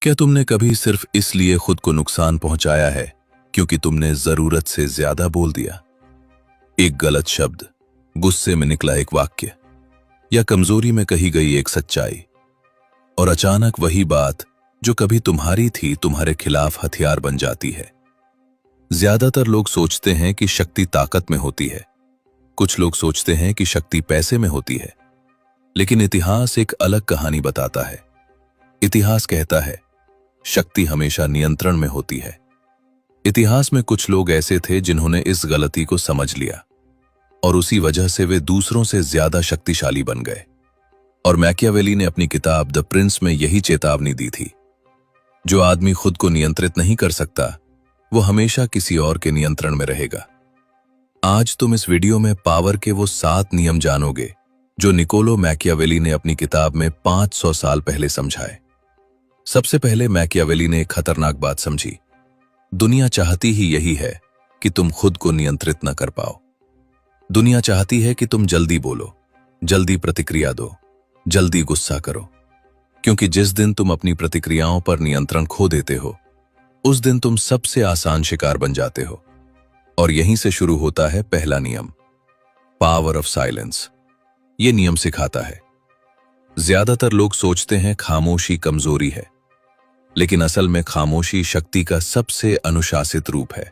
क्या तुमने कभी सिर्फ इसलिए खुद को नुकसान पहुंचाया है क्योंकि तुमने जरूरत से ज्यादा बोल दिया? एक गलत शब्द, गुस्से में निकला एक वाक्य या कमजोरी में कही गई एक सच्चाई, और अचानक वही बात जो कभी तुम्हारी थी तुम्हारे खिलाफ हथियार बन जाती है। ज्यादातर लोग सोचते हैं कि शक्ति ताकत में होती है, कुछ लोग सोचते हैं कि शक्ति पैसे में होती है, लेकिन इतिहास एक अलग कहानी बताता है। इतिहास कहता है शक्ति हमेशा नियंत्रण में होती है। इतिहास में कुछ लोग ऐसे थे जिन्होंने इस गलती को समझ लिया और उसी वजह से वे दूसरों से ज्यादा शक्तिशाली बन गए। और मैकियावेली ने अपनी किताब द प्रिंस में यही चेतावनी दी थी, जो आदमी खुद को नियंत्रित नहीं कर सकता वो हमेशा किसी और के नियंत्रण में रहेगा। आज तुम इस वीडियो में पावर के वो 7 नियम जानोगे जो निकोलो मैकियावेली ने अपनी किताब में 500 साल पहले समझाए। सबसे पहले मैकियावेली ने एक खतरनाक बात समझी। दुनिया चाहती ही यही है कि तुम खुद को नियंत्रित न कर पाओ। दुनिया चाहती है कि तुम जल्दी बोलो, जल्दी प्रतिक्रिया दो, जल्दी गुस्सा करो, क्योंकि जिस दिन तुम अपनी प्रतिक्रियाओं पर नियंत्रण खो देते हो उस दिन तुम सबसे आसान शिकार बन जाते हो। और यहीं से शुरू होता है पहला नियम, पावर ऑफ साइलेंस। यह नियम सिखाता है, ज्यादातर लोग सोचते हैं खामोशी कमजोरी है, लेकिन असल में खामोशी शक्ति का सबसे अनुशासित रूप है।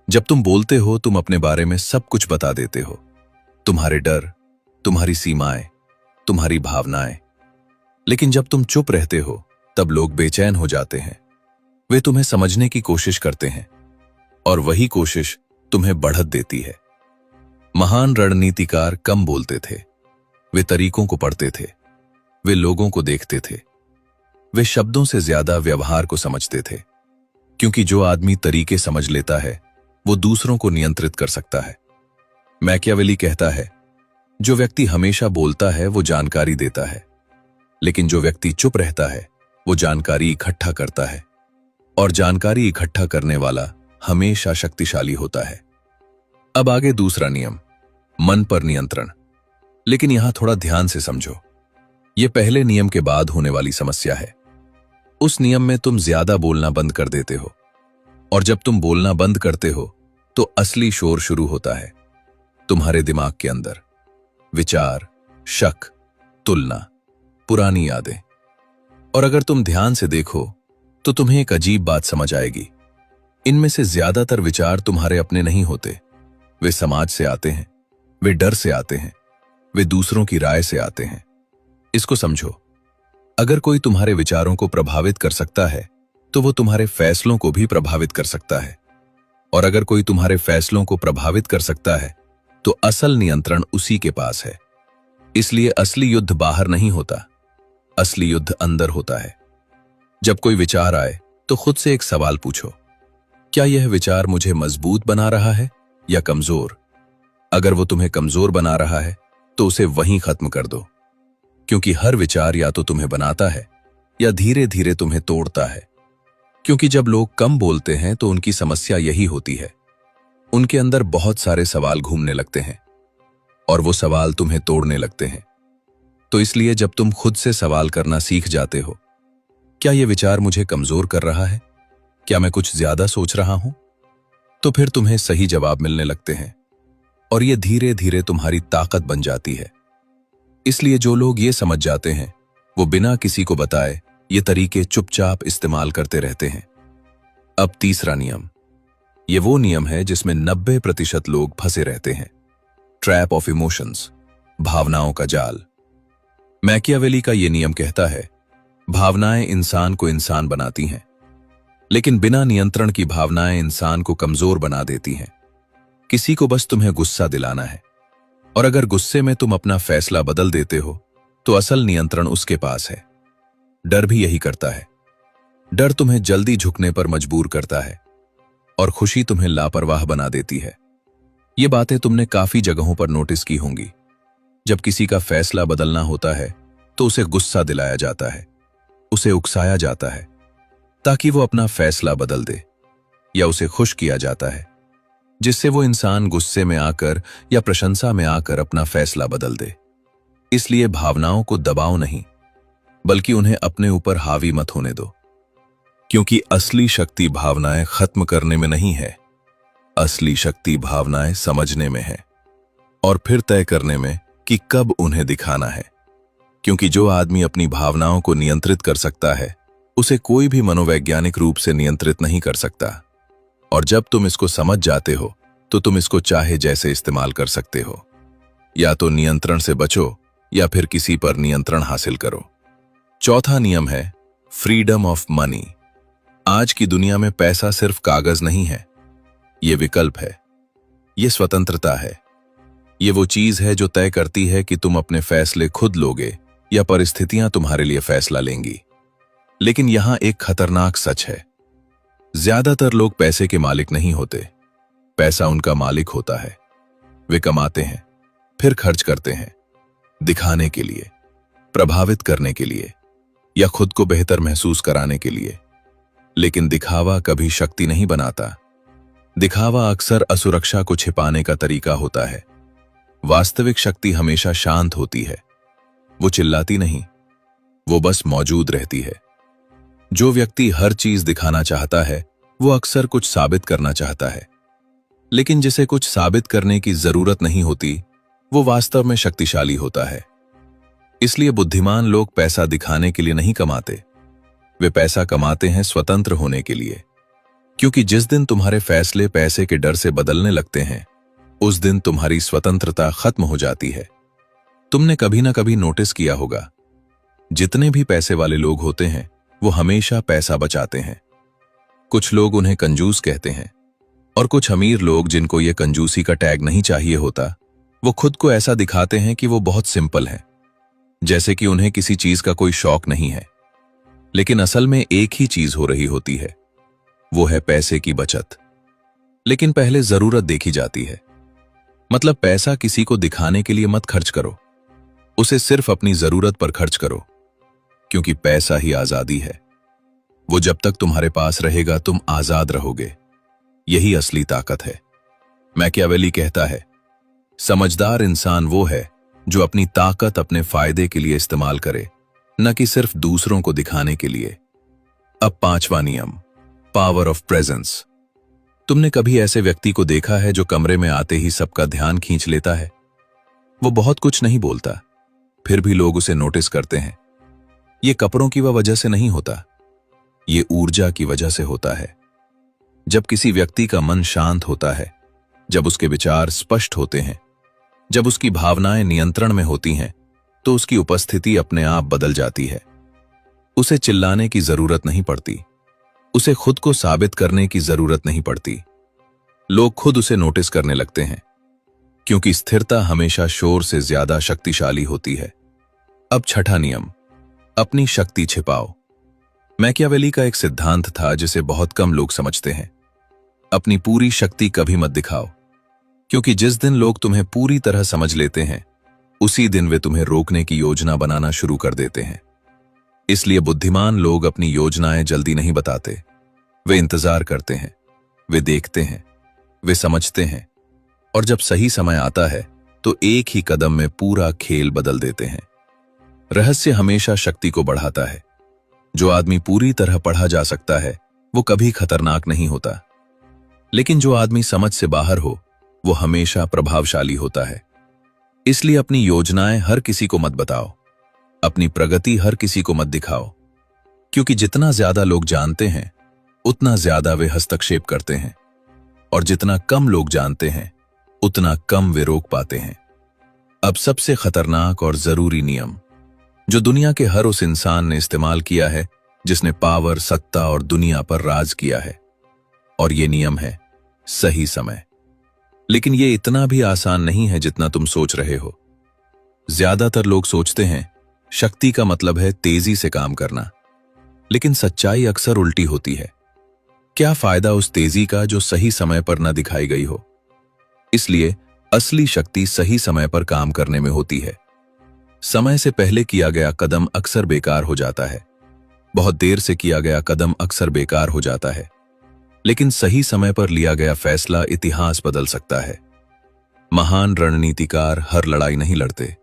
जब तुम बोलते हो तुम अपने बारे में सब कुछ बता देते हो, तुम्हारे डर, तुम्हारी सीमाएं, तुम्हारी भावनाएं। लेकिन जब तुम चुप रहते हो तब लोग बेचैन हो जाते हैं। वे तुम्हें समझने की कोशिश करते हैं और वही कोशिश तुम्हें बढ़त देती है। महान रणनीतिकार कम बोलते थे, वे तरीकों को पढ़ते थे, वे लोगों को देखते थे, वे शब्दों से ज्यादा व्यवहार को समझते थे, क्योंकि जो आदमी तरीके समझ लेता है वो दूसरों को नियंत्रित कर सकता है। मैकियावेली कहता है जो व्यक्ति हमेशा बोलता है वो जानकारी देता है, लेकिन जो व्यक्ति चुप रहता है वो जानकारी इकट्ठा करता है, और जानकारी इकट्ठा करने वाला हमेशा शक्तिशाली होता है। अब आगे दूसरा नियम, मन पर नियंत्रण। लेकिन यहां थोड़ा ध्यान से समझो, यह पहले नियम के बाद होने वाली समस्या है। उस नियम में तुम ज्यादा बोलना बंद कर देते हो, और जब तुम बोलना बंद करते हो तो असली शोर शुरू होता है तुम्हारे दिमाग के अंदर। विचार, शक, तुलना, पुरानी यादें। और अगर तुम ध्यान से देखो तो तुम्हें एक अजीब बात समझ आएगी। इनमें से ज्यादातर विचार तुम्हारे अपने नहीं होते, वे समाज से आते हैं, वे डर से आते हैं, वे दूसरों की राय से आते हैं। इसको समझो, अगर कोई तुम्हारे विचारों को प्रभावित कर सकता है तो वो तुम्हारे फैसलों को भी प्रभावित कर सकता है, और अगर कोई तुम्हारे फैसलों को प्रभावित कर सकता है तो असल नियंत्रण उसी के पास है। इसलिए असली युद्ध बाहर नहीं होता, असली युद्ध अंदर होता है। जब कोई विचार आए तो खुद से एक सवाल पूछो, क्या यह विचार मुझे मजबूत बना रहा है या कमजोर? अगर वो तुम्हें कमजोर बना रहा है तो उसे वहीं खत्म कर दो, क्योंकि हर विचार या तो तुम्हें बनाता है या धीरे धीरे तुम्हें तोड़ता है। क्योंकि जब लोग कम बोलते हैं तो उनकी समस्या यही होती है, उनके अंदर बहुत सारे सवाल घूमने लगते हैं और वो सवाल तुम्हें तोड़ने लगते हैं। तो इसलिए जब तुम खुद से सवाल करना सीख जाते हो, क्या यह विचार मुझे कमजोर कर रहा है, क्या मैं कुछ ज्यादा सोच रहा हूं, तो फिर तुम्हें सही जवाब मिलने लगते हैं और ये धीरे धीरे तुम्हारी ताकत बन जाती है। इसलिए जो लोग ये समझ जाते हैं वो बिना किसी को बताए ये तरीके चुपचाप इस्तेमाल करते रहते हैं। अब तीसरा नियम, ये वो नियम है जिसमें 90% लोग फंसे रहते हैं, ट्रैप ऑफ इमोशंस, भावनाओं का जाल। मैकियावेली का ये नियम कहता है भावनाएं इंसान को इंसान बनाती हैं, लेकिन बिना नियंत्रण की भावनाएं इंसान को कमजोर बना देती हैं। किसी को बस तुम्हें गुस्सा दिलाना है, और अगर गुस्से में तुम अपना फैसला बदल देते हो तो असल नियंत्रण उसके पास है। डर भी यही करता है। डर तुम्हें जल्दी झुकने पर मजबूर करता है और खुशी तुम्हें लापरवाह बना देती है। ये बातें तुमने काफी जगहों पर नोटिस की होंगी। जब किसी का फैसला बदलना होता है तो उसे गुस्सा दिलाया जाता है, उसे उकसाया जाता है ताकि वो अपना फैसला बदल दे, या उसे खुश किया जाता है जिससे वो इंसान गुस्से में आकर या प्रशंसा में आकर अपना फैसला बदल दे। इसलिए भावनाओं को दबाओ नहीं, बल्कि उन्हें अपने ऊपर हावी मत होने दो। क्योंकि असली शक्ति भावनाएं खत्म करने में नहीं है, असली शक्ति भावनाएं समझने में है और फिर तय करने में कि कब उन्हें दिखाना है। क्योंकि जो आदमी अपनी भावनाओं को नियंत्रित कर सकता है, उसे कोई भी मनोवैज्ञानिक रूप से नियंत्रित नहीं कर सकता। और जब तुम इसको समझ जाते हो तो तुम इसको चाहे जैसे इस्तेमाल कर सकते हो। या तो नियंत्रण से बचो या फिर किसी पर नियंत्रण हासिल करो। चौथा नियम है फ्रीडम ऑफ मनी। आज की दुनिया में पैसा सिर्फ कागज नहीं है, ये विकल्प है, ये स्वतंत्रता है। ये वो चीज है जो तय करती है कि तुम अपने फैसले खुद लोगे या परिस्थितियां तुम्हारे लिए फैसला लेंगी। लेकिन यहां एक खतरनाक सच है, ज्यादातर लोग पैसे के मालिक नहीं होते, पैसा उनका मालिक होता है। वे कमाते हैं, फिर खर्च करते हैं, दिखाने के लिए, प्रभावित करने के लिए या खुद को बेहतर महसूस कराने के लिए। लेकिन दिखावा कभी शक्ति नहीं बनाता। दिखावा अक्सर असुरक्षा को छिपाने का तरीका होता है। वास्तविक शक्ति हमेशा शांत होती है, वो चिल्लाती नहीं, वो बस मौजूद रहती है। जो व्यक्ति हर चीज दिखाना चाहता है वो अक्सर कुछ साबित करना चाहता है, लेकिन जिसे कुछ साबित करने की जरूरत नहीं होती वो वास्तव में शक्तिशाली होता है। इसलिए बुद्धिमान लोग पैसा दिखाने के लिए नहीं कमाते, वे पैसा कमाते हैं स्वतंत्र होने के लिए। क्योंकि जिस दिन तुम्हारे फैसले पैसे के डर से बदलने लगते हैं, उस दिन तुम्हारी स्वतंत्रता खत्म हो जाती है। तुमने कभी ना कभी नोटिस किया होगा, जितने भी पैसे वाले लोग होते हैं वो हमेशा पैसा बचाते हैं। कुछ लोग उन्हें कंजूस कहते हैं और कुछ अमीर लोग जिनको ये कंजूसी का टैग नहीं चाहिए होता, वो खुद को ऐसा दिखाते हैं कि वो बहुत सिंपल हैं, जैसे कि उन्हें किसी चीज का कोई शौक नहीं है। लेकिन असल में एक ही चीज हो रही होती है, वो है पैसे की बचत। लेकिन पहले जरूरत देखी जाती है। मतलब पैसा किसी को दिखाने के लिए मत खर्च करो, उसे सिर्फ अपनी जरूरत पर खर्च करो। क्योंकि पैसा ही आजादी है। वो जब तक तुम्हारे पास रहेगा तुम आजाद रहोगे। यही असली ताकत है। मैकियावेली कहता है, समझदार इंसान वो है जो अपनी ताकत अपने फायदे के लिए इस्तेमाल करे, न कि सिर्फ दूसरों को दिखाने के लिए। अब पांचवा नियम, पावर ऑफ प्रेजेंस। तुमने कभी ऐसे व्यक्ति को देखा है जो कमरे में आते ही सबका ध्यान खींच लेता है? वो बहुत कुछ नहीं बोलता, फिर भी लोग उसे नोटिस करते हैं। ये कपड़ों की वजह से नहीं होता, ये ऊर्जा की वजह से होता है। जब किसी व्यक्ति का मन शांत होता है, जब उसके विचार स्पष्ट होते हैं, जब उसकी भावनाएं नियंत्रण में होती हैं, तो उसकी उपस्थिति अपने आप बदल जाती है। उसे चिल्लाने की जरूरत नहीं पड़ती, उसे खुद को साबित करने की जरूरत नहीं पड़ती। लोग खुद उसे नोटिस करने लगते हैं, क्योंकि स्थिरता हमेशा शोर से ज्यादा शक्तिशाली होती है। अब छठा नियम, अपनी शक्ति छिपाओ। मैकियावेली का एक सिद्धांत था जिसे बहुत कम लोग समझते हैं। अपनी पूरी शक्ति कभी मत दिखाओ, क्योंकि जिस दिन लोग तुम्हें पूरी तरह समझ लेते हैं, उसी दिन वे तुम्हें रोकने की योजना बनाना शुरू कर देते हैं। इसलिए बुद्धिमान लोग अपनी योजनाएं जल्दी नहीं बताते। वे इंतजार करते हैं, वे देखते हैं, वे समझते हैं, और जब सही समय आता है तो एक ही कदम में पूरा खेल बदल देते हैं। रहस्य हमेशा शक्ति को बढ़ाता है। जो आदमी पूरी तरह पढ़ा जा सकता है वो कभी खतरनाक नहीं होता, लेकिन जो आदमी समझ से बाहर हो वो हमेशा प्रभावशाली होता है। इसलिए अपनी योजनाएं हर किसी को मत बताओ, अपनी प्रगति हर किसी को मत दिखाओ, क्योंकि जितना ज्यादा लोग जानते हैं उतना ज्यादा वे हस्तक्षेप करते हैं, और जितना कम लोग जानते हैं उतना कम वे रोक पाते हैं। अब सबसे खतरनाक और जरूरी नियम जो दुनिया के हर उस इंसान ने इस्तेमाल किया है जिसने पावर, सत्ता और दुनिया पर राज किया है, और ये नियम है सही समय। लेकिन ये इतना भी आसान नहीं है जितना तुम सोच रहे हो। ज्यादातर लोग सोचते हैं शक्ति का मतलब है तेजी से काम करना, लेकिन सच्चाई अक्सर उल्टी होती है। क्या फायदा उस तेजी का जो सही समय पर न दिखाई गई हो? इसलिए असली शक्ति सही समय पर काम करने में होती है। समय से पहले किया गया कदम अक्सर बेकार हो जाता है, बहुत देर से किया गया कदम अक्सर बेकार हो जाता है, लेकिन सही समय पर लिया गया फैसला इतिहास बदल सकता है। महान रणनीतिकार हर लड़ाई नहीं लड़ते,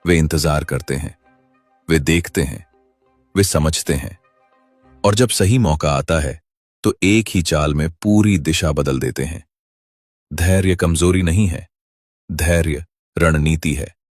वे इंतजार करते हैं, वे देखते हैं, वे समझते हैं, और जब सही मौका आता है तो एक ही चाल में पूरी दिशा बदल देते हैं। धैर्य कमजोरी नहीं है, धैर्य रणनीति है।